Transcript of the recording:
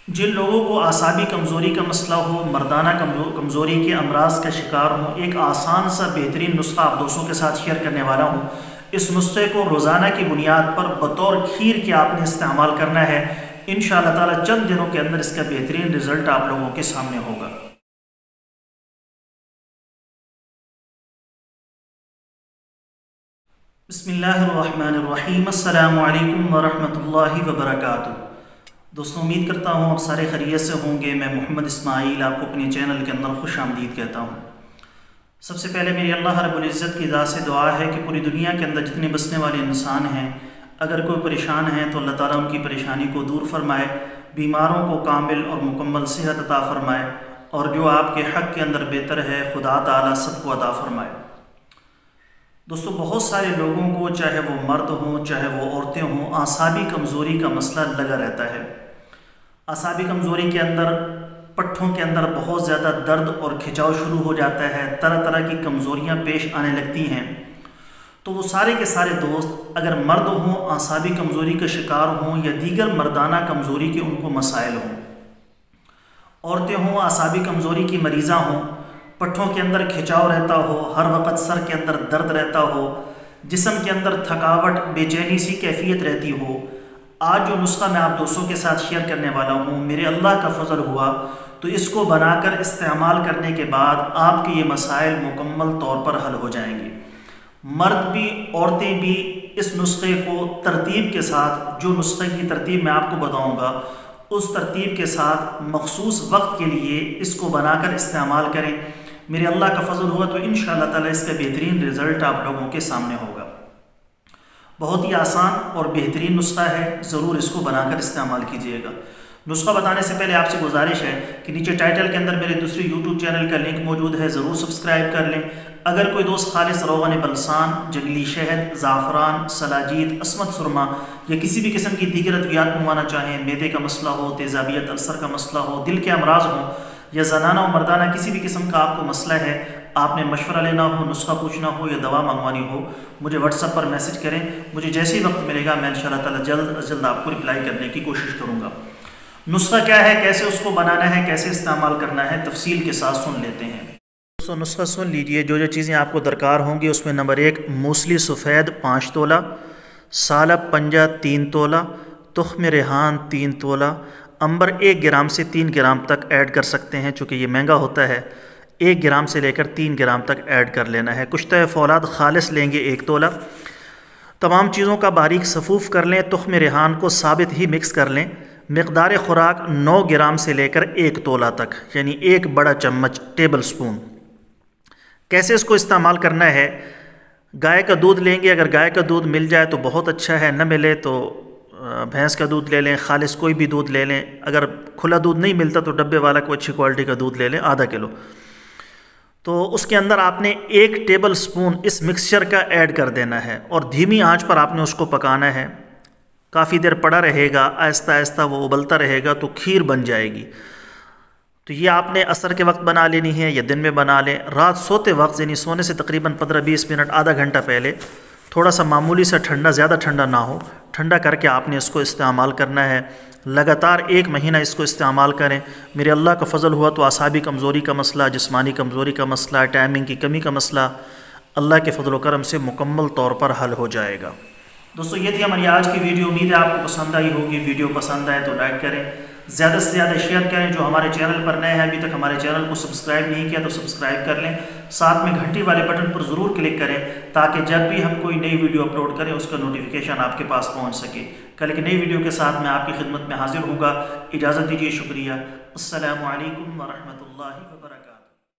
जिन लोगों को आसाबी कमज़ोरी का मसला हो, मर्दाना कमज़ोरी के अमराज का शिकार हो, एक आसान सा बेहतरीन नुस्खा आप दोस्तों के साथ शेयर करने वाला हूँ। इस नुस्खे को रोज़ाना की बुनियाद पर बतौर खीर के आपने इस्तेमाल करना है। इंशाअल्लाह ताला चंद दिनों के अंदर इसका बेहतरीन रिजल्ट आप लोगों के सामने होगा। बिस्मिल्लाहिर्रहमानिर्रहीम। अस्सलामु अलैकुम वरहमतुल्लाहि वबरकातुहू। दोस्तों, उम्मीद करता हूँ आप सारे खैरियत से होंगे। मैं मोहम्मद इस्माइल आपको अपने चैनल के अंदर खुश आमदीद कहता हूँ। सबसे पहले मेरी अल्लाह रब्बुल इज़्ज़त की ज़ात से दुआ है कि पूरी दुनिया के अंदर जितने बसने वाले इंसान हैं, अगर कोई परेशान है तो अल्लाह ताला उनकी परेशानी को दूर फरमाए, बीमारों को कामिल और मुकम्मल सेहत अता फरमाए, और जो आपके हक़ के अंदर बेहतर है खुदा ताला सबको अता फरमाए। दोस्तों, बहुत सारे लोगों को, चाहे वो मर्द हों चाहे वो औरतें हों, आसाबी कमज़ोरी का मसला लगा रहता है। आसाबी कमज़ोरी के अंदर पट्ठों के अंदर बहुत ज़्यादा दर्द और खिंचाव शुरू हो जाता है, तरह तरह की कमज़ोरियाँ पेश आने लगती हैं। तो वो सारे के सारे दोस्त, अगर मर्द हों आसाबी कमज़ोरी का शिकार हों या दीगर मर्दाना कमज़ोरी के उनको मसाइल हों, औरतें हों आसाबी कमज़ोरी की मरीज़ा हों, पट्ठों के अंदर खिंचाव रहता हो, हर वक्त सर के अंदर दर्द रहता हो, जिस्म के अंदर थकावट बेचैनी सी कैफियत रहती हो, आज जो नुस्खा मैं आप दोस्तों के साथ शेयर करने वाला हूँ, मेरे अल्लाह का फजल हुआ तो इसको बनाकर इस्तेमाल करने के बाद आपके ये मसाइल मुकम्मल तौर पर हल हो जाएंगे। मर्द भी औरतें भी इस नुस्खे को तरतीब के साथ, जो नुस्खे की तरतीब मैं आपको बताऊँगा उस तरतीब के साथ मखसूस वक्त के लिए इसको बनाकर इस्तेमाल करें। मेरे अल्लाह का फजल हुआ तो इंशाअल्लाह ताला इसका बेहतरीन रिज़ल्ट आप लोगों के सामने होगा। बहुत ही आसान और बेहतरीन नुस्खा है, ज़रूर इसको बनाकर इस्तेमाल कीजिएगा। नुस्खा बताने से पहले आपसे गुजारिश है कि नीचे टाइटल के अंदर मेरे दूसरे यूट्यूब चैनल का लिंक मौजूद है, ज़रूर सब्सक्राइब कर लें। अगर कोई दोस्त खालिस रोग़न बलसान, जंगली शहद, ज़ाफ़रान, सलाजीत, अस्मत सुरमा या किसी भी किस्म की दीगर अद्वियात मंगवाना चाहें, मैदे का मसला हो, तेज़ाबियत, अल्सर का मसला हो, दिल के अमराज हों या ज़नाना और मर्दाना किसी भी किस्म का आपको मसला है, आपने मशवरा लेना हो, नुस्खा पूछना हो या दवा मंगवानी हो, मुझे व्हाट्सएप पर मैसेज करें। मुझे जैसे ही वक्त मिलेगा मैं इंशाअल्लाह ताला जल्द अज जल्द आपको रिप्लाई करने की कोशिश करूँगा। नुस्खा क्या है, कैसे उसको बनाना है, कैसे इस्तेमाल करना है, तफसील के साथ सुन लेते हैं। दोस्तों, नुस्खा सुन लीजिए। जो जो चीज़ें आपको दरकार होंगी उसमें नंबर 1 मूसली सफ़ेद 5 तोला, सालब पंजा 3 तोला, तुख्म रेहान 3 तोला, अंबर 1 ग्राम से 3 ग्राम तक ऐड कर सकते हैं, चूँकि ये महंगा होता है। 1 ग्राम से लेकर 3 ग्राम तक ऐड कर लेना है। कुश्ता फौलाद खालिस लेंगे 1 तोला। तमाम चीज़ों का बारीक सफ़ूफ़ कर लें। तुख्म रेहान को साबित ही मिक्स कर लें। मिक़दार ख़ुराक 9 ग्राम से लेकर 1 तोला तक, यानी 1 बड़ा चम्मच टेबल स्पून। कैसे इसको इस्तेमाल करना है, गाय का दूध लेंगे। अगर गाय का दूध मिल जाए तो बहुत अच्छा है, न मिले तो भैंस का दूध ले लें, खालिस कोई भी दूध ले लें। अगर खुला दूध नहीं मिलता तो डब्बे वाला कोई अच्छी क्वालिटी का दूध ले लें, आधा किलो। तो उसके अंदर आपने 1 टेबल स्पून इस मिक्सचर का ऐड कर देना है और धीमी आंच पर आपने उसको पकाना है। काफ़ी देर पड़ा रहेगा, आहिस्ता आहिस्ता वो उबलता रहेगा तो खीर बन जाएगी। तो ये आपने असर के वक्त बना लेनी है या दिन में बना लें। रात सोते वक्त, यानी सोने से तकरीबन 15-20 मिनट, आधा घंटा पहले थोड़ा सा मामूली सा ठंडा, ज़्यादा ठंडा ना हो, ठंडा करके आपने इसको इस्तेमाल करना है। लगातार 1 महीना इसको इस्तेमाल करें। मेरे अल्लाह का फजल हुआ तो आसाबी कमज़ोरी का मसला, जिस्मानी कमज़ोरी का मसला, टाइमिंग की कमी का मसला अल्लाह के फजल करम से मुकम्मल तौर पर हल हो जाएगा। दोस्तों, ये थी हमारी आज की वीडियो। उम्मीद है आपको पसंद आई होगी। वीडियो पसंद आए तो लाइक करें, ज़्यादा से ज़्यादा शेयर करें। जो हमारे चैनल पर नए हैं, अभी तक हमारे चैनल को सब्सक्राइब नहीं किया तो सब्सक्राइब कर लें। साथ में घंटी वाले बटन पर ज़रूर क्लिक करें ताकि जब भी हम कोई नई वीडियो अपलोड करें उसका नोटिफिकेशन आपके पास पहुंच सके। कल एक नई वीडियो के साथ मैं आपकी खिदमत में हाजिर होऊंगा। इजाज़त दीजिए, शुक्रिया। अस्सलामु अलैकुम व रहमतुल्लाहि व बरकातुहू।